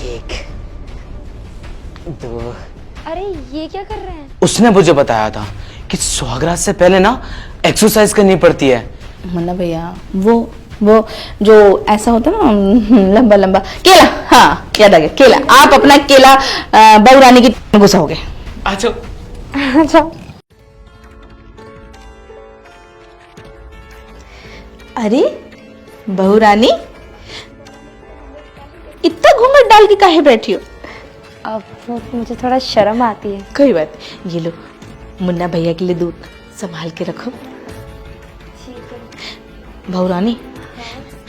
एक दो। अरे ये क्या कर रहे हैं? उसने मुझे बताया था कि सुहागरात से पहले ना एक्सरसाइज करनी पड़ती है। मुन्ना भैया वो जो ऐसा होता है ना, लंबा लंबा केला। हाँ याद आ गया, केला। आप अपना केला बहू रानी की घुसाओगे। अच्छा अच्छा। अरे बहू रानी, इतना घूंघट डाल के काहे बैठी हो? अब वो मुझे थोड़ा शर्म आती है। कोई बात, ये लो मुन्ना भैया के लिए दूध संभाल के रखो। बहू रानी,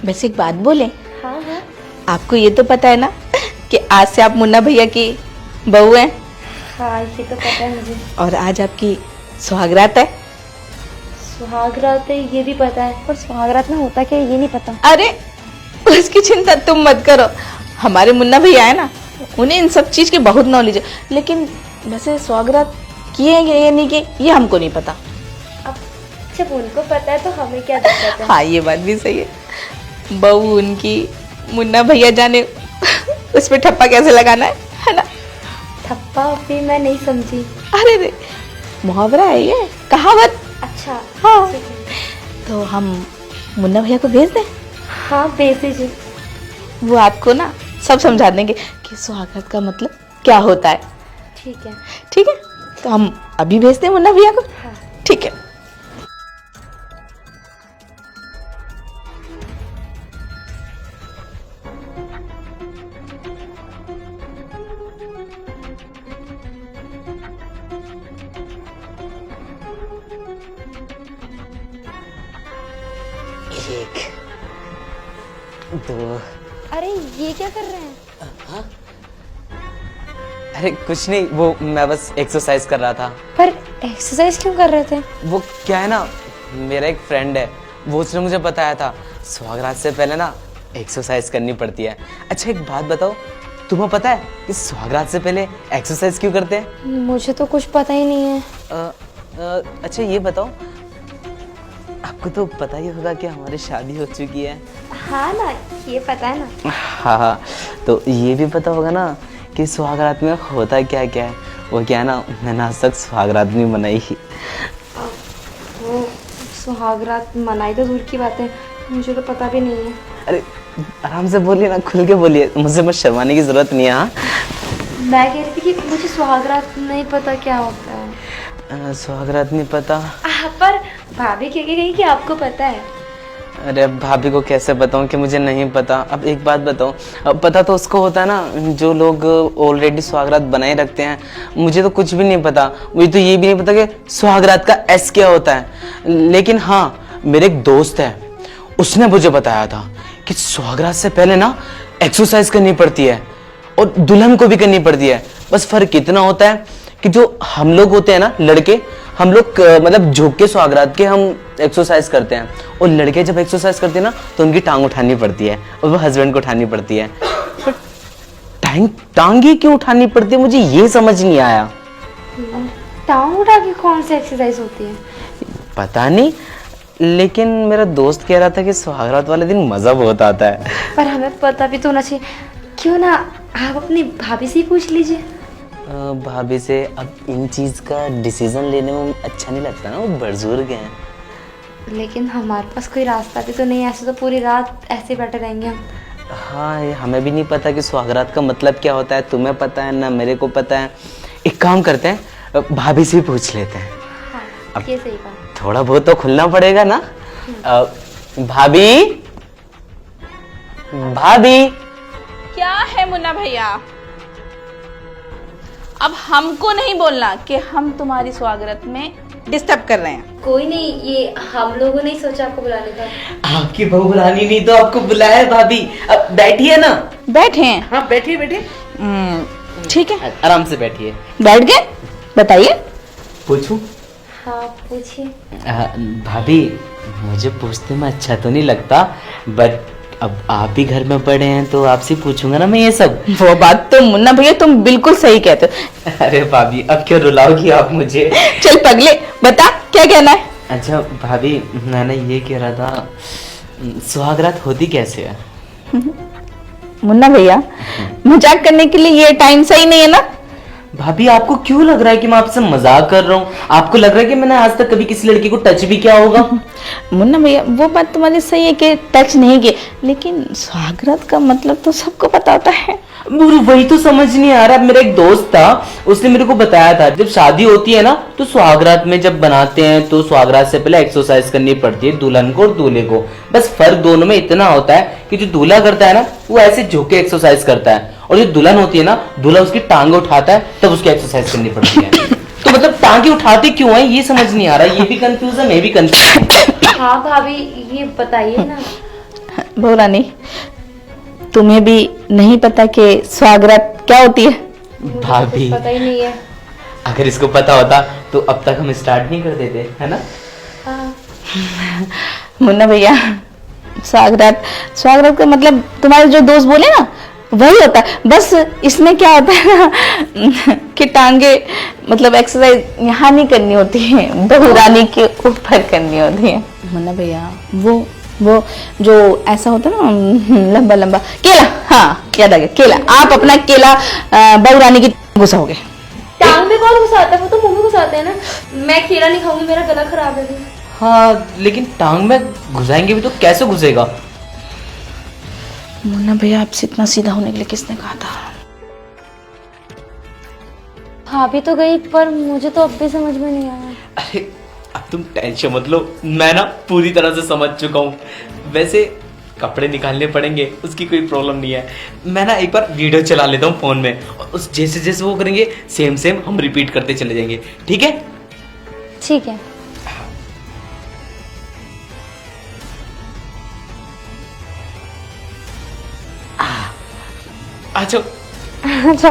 वैसे एक बात बोले, हाँ हाँ। आपको ये तो पता है ना कि आज से आप मुन्ना भैया की बहू हैं, हाँ ये तो पता है मुझे। और आज आपकी सुहागरात है। सुहागरात है ये भी पता है, पर सुहागरात में होता क्या है ये नहीं पता। अरे उसकी चिंता तुम मत करो, हमारे मुन्ना भैया है ना, उन्हें इन सब चीज की बहुत नॉलेज है। लेकिन वैसे सुहागरात किए या नहीं किए ये हमको नहीं पता। अब जब उनको पता है तो हमें क्या दिक्कत है? हाँ ये बात भी सही है। बहू उनकी, मुन्ना भैया जाने उस पे ठप्पा कैसे लगाना है ना? थप्पा भी मैं नहीं समझी। अरे रे, मुहावरा है ये, कहावत। अच्छा हाँ, तो हम मुन्ना भैया को भेज दें? हाँ भेज दीजिए। वो आपको ना सब समझा देंगे कि सुहागरात का मतलब क्या होता है। ठीक है। ठीक है, तो हम अभी भेजते हैं मुन्ना भैया को। हाँ। ठीक है। एक दो। अरे ये क्या कर रहे हैं? अरे कुछ नहीं, वो मैं बस एक्सरसाइज कर रहा था। पर एक्सरसाइज क्यों कर रहे थे? वो क्या है ना, मेरा एक फ्रेंड है, वो उसने मुझे बताया था सुहागरात से पहले ना एक्सरसाइज करनी पड़ती है। अच्छा एक बात बताओ, तुम्हें पता है कि सुहागरात से पहले एक्सरसाइज क्यों करते हैं? मुझे तो कुछ पता ही नहीं है। अच्छा ये बताओ, आपको तो पता ही होगा कि हमारी शादी हो चुकी है। हाँ ना, ये पता है ना। हाँ, तो ये भी पता होगा ना कि सुहागरात में होता क्या क्या है। वो क्या है ना, मैंने आज तक सुहागरात नहीं मनाई। वो सुहागरात मनाई तो दूर की बात है, मुझे तो पता भी नहीं है। अरे आराम से बोलिए ना, खुल के बोलिए, मुझे बस शर्माने की जरूरत नहीं है। हाँ, मैं कह रही थी कि मुझे सुहागरात नहीं पता क्या होता है। सुहागरात नहीं पता? पर भाभी कह के गई कि आपको पता है। अरे अब भाभी को कैसे बताऊं कि मुझे नहीं पता। अब एक बात बताओ, अब पता तो उसको होता है ना जो लोग ऑलरेडी सुहागरात बनाए रखते हैं। मुझे तो कुछ भी नहीं पता, मुझे तो ये भी नहीं पता कि सुहागरात का एस क्या होता है। लेकिन हाँ, मेरे एक दोस्त है, उसने मुझे बताया था कि सुहागरात से पहले ना एक्सरसाइज करनी पड़ती है और दुल्हन को भी करनी पड़ती है। बस फर्क इतना होता है कि जो हम लोग होते हैं ना लड़के, हम लोग मतलब झुक के सुहागरात के हम एक्सरसाइज करते हैं, और लड़के जब एक्सरसाइज करते हैं ना तो उनकी टांग उठानी पड़ती है और वो हस्बैंड को उठानी पड़ती है। पर टांग ही क्यों उठानी पड़ती है, मुझे ये समझ नहीं आया। टांग उठा के कौन सी एक्सरसाइज होती है? पता नहीं, लेकिन मेरा दोस्त कह रहा था कि सुहागरात वाले दिन मजा बहुत आता है। पर हमें पता भी तो होना चाहिए। क्यों ना आप अपनी भाभी से ही पूछ लीजिए। भाभी से अब इन चीज का डिसीजन लेने में अच्छा नहीं लगता ना, वो बुजुर्ग हैं। लेकिन हमारे पास कोई रास्ता भी तो नहीं है, ऐसे तो पूरी रात ऐसे बैठे रहेंगे हम। हाँ, ये हमें भी नहीं पता कि सुहागरात का मतलब क्या होता है। तुम्हें पता है ना, मेरे को पता है। एक काम करते हैं, भाभी से ही पूछ लेते हैं। हाँ, अब ये सही कहा। थोड़ा बहुत तो खुलना पड़ेगा ना। भाभी, भाभी। क्या है मुन्ना भैया? अब हमको नहीं बोलना कि हम तुम्हारी सुहागरात में डिस्टर्ब कर रहे हैं। कोई नहीं, ये हम लोगों ने ही सोचा आपको बुलाने का। आपकी बहू बुलानी नहीं तो आपको बुलाया है भाभी। अब बैठिए ना। बैठे हैं? हाँ बैठिए बैठिए। ठीक है, आराम से बैठिए। बैठ गए। बताइए। पूछूं? हाँ पूछिए। भाभी, मुझे पूछने में अच्छा तो नहीं लगता, बट अब आप ही घर में पड़े हैं तो आपसे पूछूंगा ना मैं ये सब। वो बात तो मुन्ना भैया तुम बिल्कुल सही कहते हो। अरे भाभी, अब क्यों रुलाओगी आप मुझे? चल पगले, बता क्या कहना है। अच्छा भाभी, मैं ये कह रहा था, सुहागरात होती कैसे है? मुन्ना भैया, मजाक करने के लिए ये टाइम सही नहीं है ना। भाभी आपको क्यों लग रहा है कि मैं आपसे मजाक कर रहा हूँ? आपको लग रहा है कि मैंने आज तक कभी किसी लड़की को टच भी किया होगा? मुन्ना भैया, वो बात तुम्हारी सही है कि टच नहीं किए, लेकिन सुहागरात का मतलब तो सबको पता होता है। मुझे वही तो समझ नहीं आ रहा। मेरा एक दोस्त था, उसने मेरे को बताया था जब शादी होती है ना तो सुहागरात में जब बनाते हैं तो सुहागरात से पहले एक्सरसाइज करनी पड़ती है दुल्हन को और दूल्हे को। बस फर्क दोनों में इतना होता है कि जो दूल्हा करता है ना वो ऐसे झुक के एक्सरसाइज करता है, और जो दुल्हन होती है ना, दूल्हा उसकी टांगे उठाता है तब उसकी एक्सरसाइज करनी पड़ती है। तो मतलब टांगे उठाते क्यों है ये समझ नहीं आ रहा। ये भी कंफ्यूज है, मैं भी कंफ्यूज हूँ। हाँ भाभी, ये बताइए ना। बहू रानी, तुम्हें भी नहीं पता कि सुहागरात क्या होती है? मुझे तो भाभी कुछ पता ही नहीं है। अगर इसको पता होता तो अब तक हम स्टार्ट नहीं कर देते, है ना? हाँ। मुन्ना भैया, सुहागरात सुहागरात का मतलब तुम्हारे जो दोस्त बोले ना वही होता है। बस इसमें क्या होता है ना कि टांगे मतलब एक्सरसाइज यहाँ नहीं करनी होती है, बहू रानी के ऊपर करनी होती है। मुन्ना भैया, वो जो ऐसा होता है ना लंबा लंबा केला, हाँ याद आ गया, केला। आप अपना केला बहू रानी की घुसाओगे। टांग में कौन घुसाता है? वो तो मुंह में घुसाते हैं ना। मैं केला नहीं खाऊंगी, मेरा गला खराब है। हाँ लेकिन टांग में घुसाएंगे भी तो कैसे घुसेगा? मुन्ना भैया, आपसे इतना सीधा होने के लिए किसने कहा था? भाभी तो गई, पर मुझे तो अब भी समझ में नहीं आया। अरे अब तुम टेंशन मत लो, मैं ना पूरी तरह से समझ चुका हूँ। वैसे कपड़े निकालने पड़ेंगे, उसकी कोई प्रॉब्लम नहीं है। मैं ना एक बार वीडियो चला लेता हूँ फोन में, और उस जैसे जैसे वो करेंगे सेम सेम हम रिपीट करते चले जाएंगे, ठीक है? ठीक है। अच्छा अच्छा।